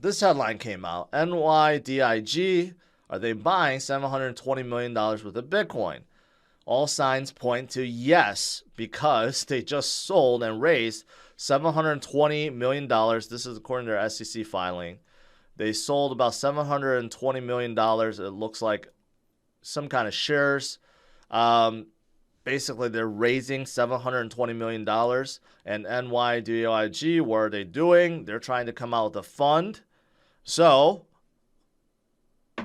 this headline came out. NYDIG, are they buying $720 million worth of Bitcoin? All signs point to yes, because they just sold and raised $720 million. This is according to their SEC filing. They sold about $720 million. It looks like some kind of shares. Basically, they're raising $720 million. And NYDIG, what are they doing? They're trying to come out with a fund. So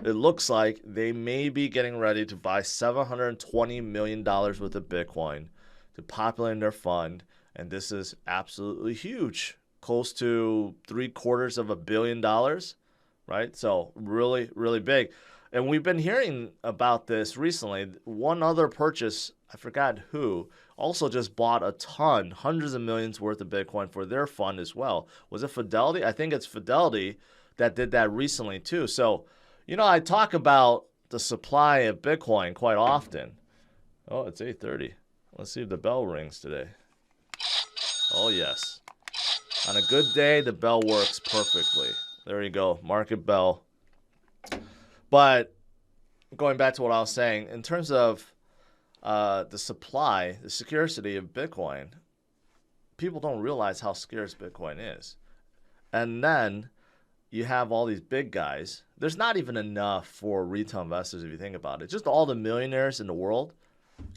it looks like they may be getting ready to buy $720 million worth of Bitcoin to populate their fund. And this is absolutely huge, close to $750 million, right? So really, really big. And we've been hearing about this recently. One other purchase, I forgot who, also just bought a ton, hundreds of millions worth of Bitcoin for their fund as well. Was it Fidelity? I think it's Fidelity that did that recently too. So, you know, I talk about the supply of Bitcoin quite often. Oh, it's 8:30. Let's see if the bell rings today. Oh, yes. On a good day, the bell works perfectly. There you go, market bell. But going back to what I was saying, in terms of the supply, the scarcity of Bitcoin, people don't realize how scarce Bitcoin is. And then you have all these big guys. There's not even enough for retail investors if you think about it. Just all the millionaires in the world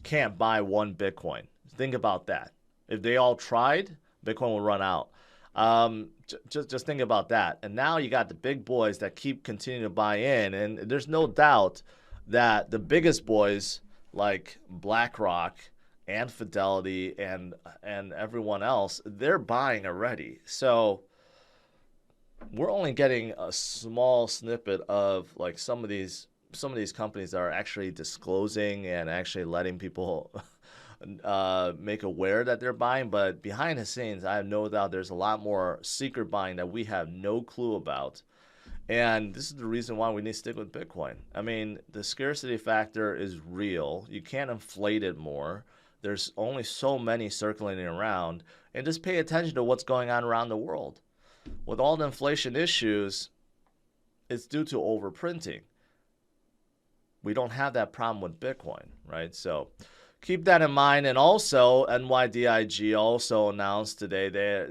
can't buy one Bitcoin. Think about that. If they all tried, Bitcoin will run out. Just think about that. And now you got the big boys that keep continuing to buy in. And there's no doubt that the biggest boys like BlackRock and Fidelity and everyone else, they're buying already. So we're only getting a small snippet of like some of these companies that are actually disclosing and actually letting people make aware that they're buying. But behind the scenes, I have no doubt there's a lot more secret buying that we have no clue about. And this is the reason why we need to stick with Bitcoin. I mean, the scarcity factor is real. You can't inflate it more. There's only so many circulating around. And just pay attention to what's going on around the world. With all the inflation issues, it's due to overprinting. We don't have that problem with Bitcoin, right? So keep that in mind. And also, NYDIG also announced today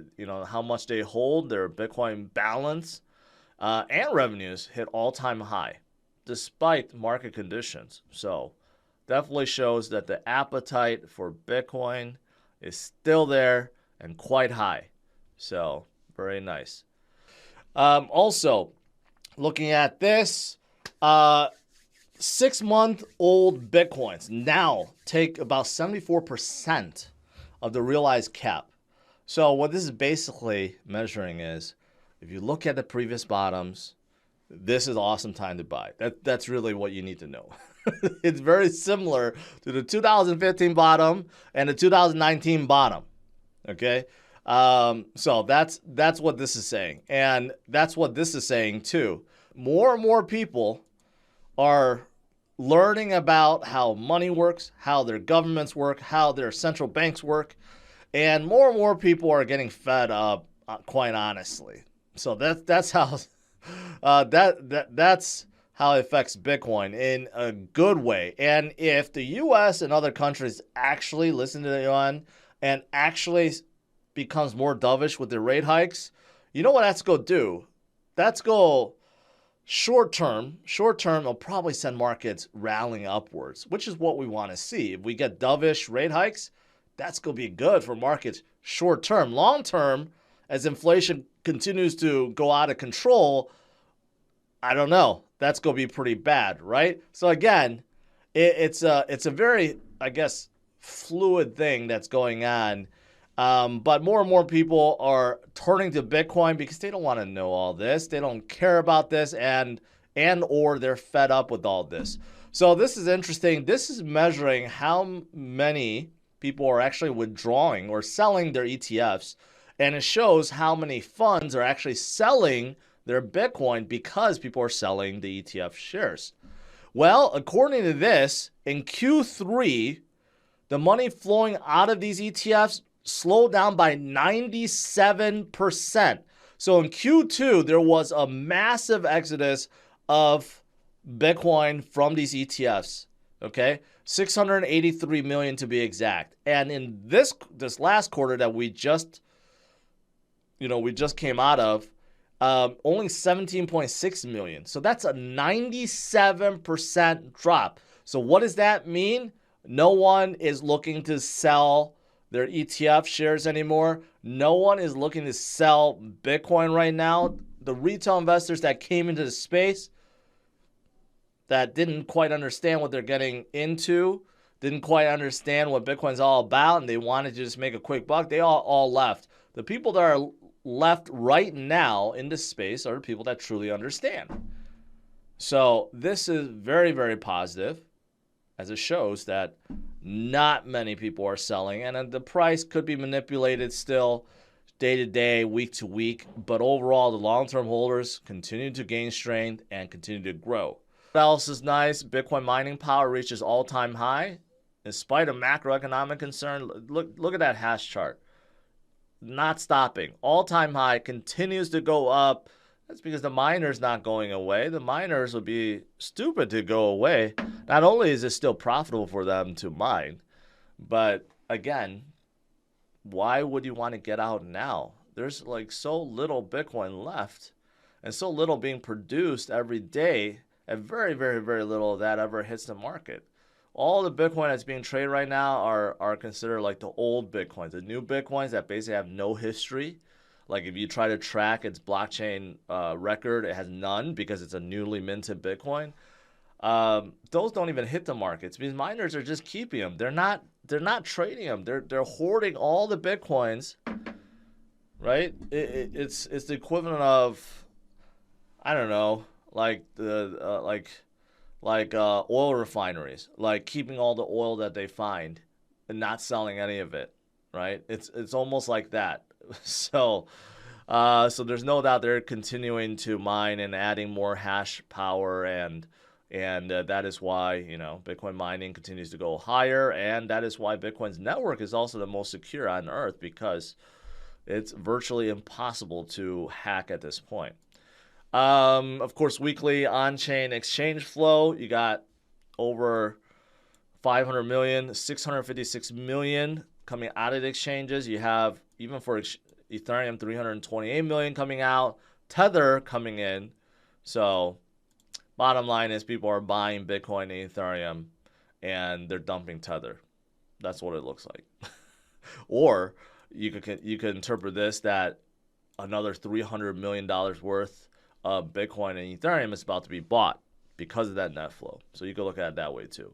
how much they hold, their Bitcoin balance, and revenues hit all-time high despite market conditions. So definitely shows that the appetite for Bitcoin is still there and quite high. So very nice. Also, looking at this, 6-month-old Bitcoins now take about 74% of the realized cap. So what this is basically measuring is, if you look at the previous bottoms, this is an awesome time to buy. That's really what you need to know. It's very similar to the 2015 bottom and the 2019 bottom. Okay? So that's what this is saying. And that's what this is saying too. More and more people are learning about how money works, how their governments work, how their central banks work. And more people are getting fed up, quite honestly. So that's how that's how it affects Bitcoin in a good way. And if the U.S. and other countries actually listen to the UN and actually becomes more dovish with their rate hikes, you know what that's going to do? That's going short term, will probably send markets rallying upwards, which is what we want to see. If we get dovish rate hikes, that's going to be good for markets short term. Long term, as inflation continues to go out of control, I don't know. That's going to be pretty bad, right? So again, it's a very, I guess, fluid thing that's going on. But more and more people are turning to Bitcoin because they don't want to know all this. They don't care about this and or they're fed up with all this. So this is interesting. This is measuring how many people are actually withdrawing or selling their ETFs. And it shows how many funds are actually selling their Bitcoin because people are selling the ETF shares. Well, according to this, in Q3, the money flowing out of these ETFs slowed down by 97%. So in Q2, there was a massive exodus of Bitcoin from these ETFs. Okay, 683 million to be exact. And in this last quarter that we just came out of, only 17.6 million. So that's a 97% drop. So what does that mean? No one is looking to sell their ETF shares anymore. No one is looking to sell Bitcoin right now. The retail investors that came into the space that didn't quite understand what they're getting into, didn't quite understand what Bitcoin's all about, and they wanted to just make a quick buck, they all left. The people that are left right now in this space are the people that truly understand. So this is very, very positive, as it shows that not many people are selling, and the price could be manipulated still day to day, week to week, but overall the long-term holders continue to gain strength and continue to grow. What else is nice? Bitcoin mining power reaches all-time high in spite of macroeconomic concern. Look at that hash chart. Not stopping. All-time high, continues to go up. That's because the miner's not going away. The miners would be stupid to go away. Not only is it still profitable for them to mine, but again, why would you want to get out now? There's like so little Bitcoin left and so little being produced every day, and very, very, very little of that ever hits the market. All the Bitcoin that's being traded right now are considered like the old Bitcoins. The new Bitcoins that basically have no history. Like if you try to track its blockchain record, it has none because it's a newly minted Bitcoin. Those don't even hit the markets because miners are just keeping them. They're not trading them. They're hoarding all the Bitcoins, right? It's the equivalent of, I don't know, like the oil refineries, like keeping all the oil that they find and not selling any of it, right? It's almost like that. So there's no doubt they're continuing to mine and adding more hash power, and that is why Bitcoin mining continues to go higher, and that is why Bitcoin's network is also the most secure on earth, because it's virtually impossible to hack at this point. Of course, weekly on-chain exchange flow, you got over 500 million, 656 million coming out of the exchanges. You have, even for Ethereum, 328 million coming out, Tether coming in. So bottom line is people are buying Bitcoin and Ethereum and they're dumping Tether. That's what it looks like. Or you could interpret this that another $300 million worth of Bitcoin and Ethereum is about to be bought because of that net flow. So you can look at it that way too.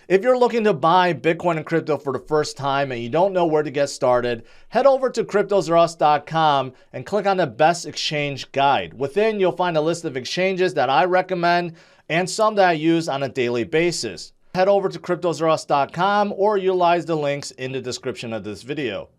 If you're looking to buy Bitcoin and crypto for the first time and you don't know where to get started, head over to CryptosRus.com and click on the best exchange guide. Within, you'll find a list of exchanges that I recommend and some that I use on a daily basis. Head over to CryptosRus.com or utilize the links in the description of this video.